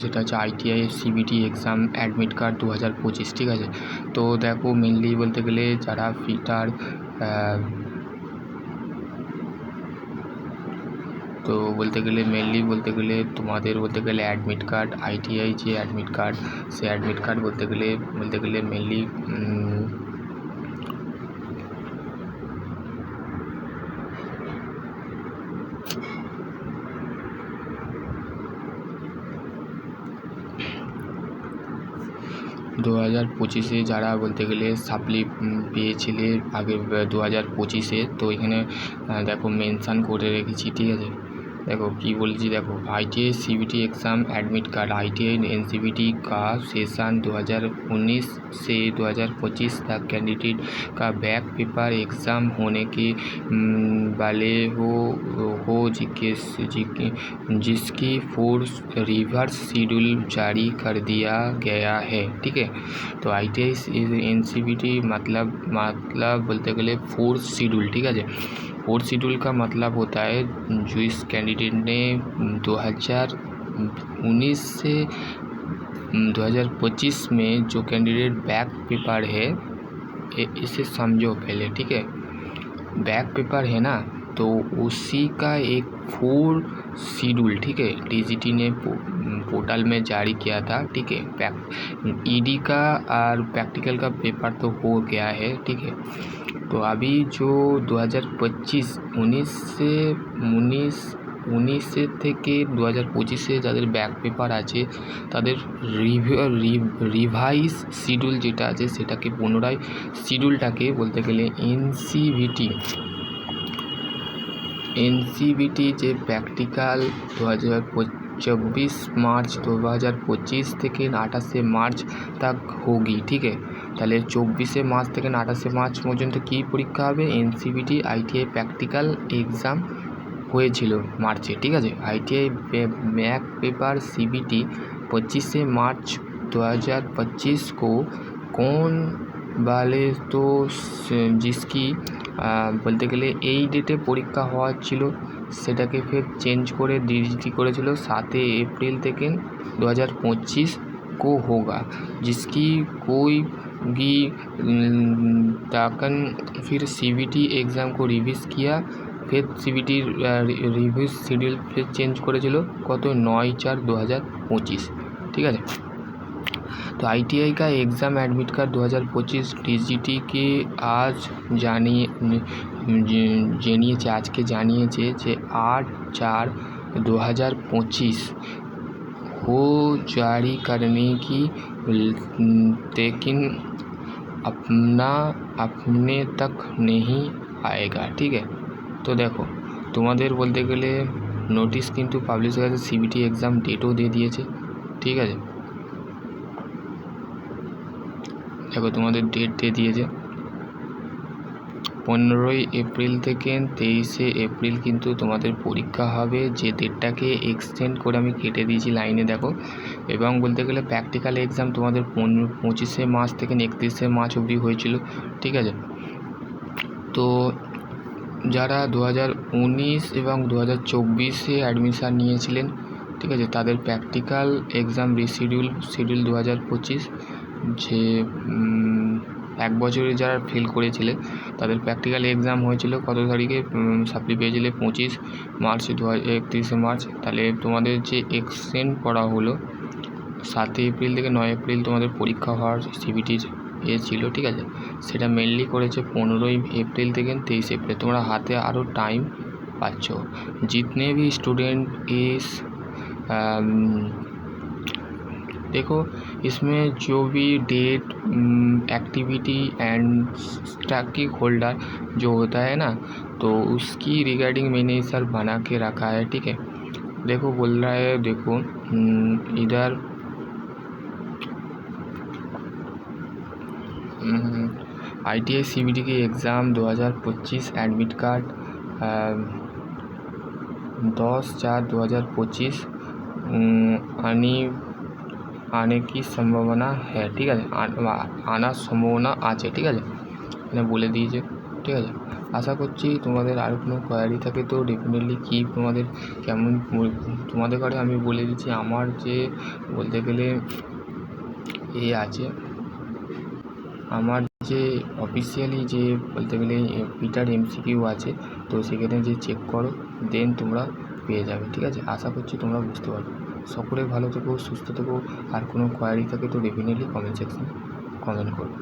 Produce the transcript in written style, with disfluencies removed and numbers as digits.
যেটা হচ্ছে ITI CBT exam admit card 2025, ঠিক আছে। তো দেখো মেনলি বলতে গেলে যারা ফিটার তো মেনলি বলতে গেলে তোমাদের অ্যাডমিট কার্ড, ITI যে অ্যাডমিট কার্ড, সেই অ্যাডমিট কার্ড বলতে গেলে মেনলি 2025 যারা বলতে গেলে সাপ্লি পেয়েছিলে আগে 2025, তো এখানে দেখো মেনশান করে রেখেছি, ঠিক আছে। देखो की बोलছি, देखो ITI CBT exam admit card ITI NCBT का सेशन 2019 से 2025 तक कैंडिडेट का बैक पेपर एग्ज़ाम होने के वाले हो जिसकी फोर्स रिवर्स शेड्यूल जारी कर दिया गया है, ठीक है। तो ITI NCBT मतलब बोलते गले फोर्स शेड्यूल, ठीक है। फोर्थ शेड्यूल का मतलब होता है जो इस कैंडिडेट ने 2019 से 2025 में जो कैंडिडेट बैक पेपर है, इसे समझो पहले, ठीक है। बैक पेपर है ना, तो उसी का एक फोर शेड्यूल, ठीक है, DGT ने पोर्टल में जारी किया था, ठीक है। ED का और प्रैक्टिकल का पेपर तो हो गया है, ठीक है। तो अभी जो 2025 19 থেকে 2025 যাদের ব্যাক পেপার আছে তাদের রিভাইজ শিডিউল যেটা আছে সেটাকে পুনরায় শিডিউলটাকে বলতে গেলে एनसीबीटी যে প্র্যাকটিক্যাল 2024 मार्च 2025 থেকে 28 মার্চ तक होगी, ठीक है। তাহলে 24 মার্চ থেকে 28 মার্চ পর্যন্ত কি পরীক্ষা হবে? NCBT ITI প্র্যাকটিক্যাল এক্সাম হয়েছিল মার্চে, ঠিক আছে। ITI बैक पेपर CBT 25 मार्च 2025 को कौन वाले तो जिसकी বলতে গেলে এই ডেটে পরীক্ষা হওয়ার ছিল সেটাকে ফের চেঞ্জ করে DGT করেছিল 7 अप्रैल থেকে 2025 को होगा, जिसकी कोई भी ताकन फिर CBT एग्ज़ाम को रिविज़ किया, फिर CBT रिव्यू शेड्यूल फिर चेंज করেছিল কত 9/4/2025, ঠিক আছে। तो ITI का एग्ज़ाम एडमिट कार्ड 2025 DGT के आज জানিয়েছে আজকে জানিয়েছে যে 8/4/2025 हो जारी करने की, लेकिन अपने तक नहीं आएगा, ठीक है। तो देखो তোমাদের বলতে গেলে নোটিশ কিন্তু পাবলিশ হয়ে গেছে, CBT এক্সাম ডেটও দিয়ে দিয়েছে, ঠিক আছে। দেখো তোমাদের ডেট দিয়ে দিয়েছে 15 এপ্রিল থেকে 23 এপ্রিল কিন্তু তোমাদের পরীক্ষা হবে, যে ডেটটাকে এক্সটেন্ড করে আমি কেটে দিয়েছি লাইনে, দেখো। এবং বলতে গেলে প্র্যাকটিক্যাল এক্সাম তোমাদের 25 মার্চ থেকে 31 মার্চ অবধি হয়েছিল, ঠিক আছে। তো যারা 2019 এবং 2024 অ্যাডমিশান নিয়েছিলেন, ঠিক আছে, তাদের প্র্যাকটিক্যাল এক্সাম শিডিউল 2025, যে এক বছরে যারা ফেল করেছিলেন তাদের প্র্যাকটিক্যাল এক্সাম হয়েছিল কত তারিখে? সাপ্লি পেয়েছিলে 25 মার্চ 31 মার্চ। তাহলে তোমাদের যে এক্সটেন্ড করা হলো 7 এপ্রিল থেকে 9 এপ্রিল তোমাদের পরীক্ষা হওয়ার CBTর ছিল, ঠিক আছে। সেটা মেনলি করেছে 15 এপ্রিল থেকে 23 এপ্রিল। তোমরা হাতে আরও টাইম পাচ্ছ। जितने भी स्टूडेंट इस देखो इसमें जो भी date activity and stacking holder जो होता है ना, तो उसकी रिगार्डिंग मैंने सर बना के रखा है, ठीक है। देखो बोल रहा है, देखो इधर ITI CBT की एग्ज़ाम 2025 एडमिट कार्ड 10/4/2025 आने की संभावना है, ठीक है। आना संभावना আছে, ঠিক আছে, এখানে বলে দিয়েছে, ঠিক আছে। আশা করছি তোমাদের আর কোনো কোয়ারি থাকে তো ডেফিনেটলি কী তোমাদের কেমন তোমাদের ঘরে আমি বলে দিচ্ছি আমার যে বলতে গেলে আছে আমার যে অফিসিয়ালি যে বলতে গেলে পিটার এমসিকিউ আছে, তো সেখানে যে চেক করো দেন তোমরা পেয়ে যাবে। ঠিক আছে, আশা করছি তোমরা বুঝতে পারবে। সকলে ভালো থেকো, সুস্থ থেকো। আর কোনো কোয়ারি থাকে তো ডেফিনেটলি কমেন্ট সেকশানে কমেন্ট করো।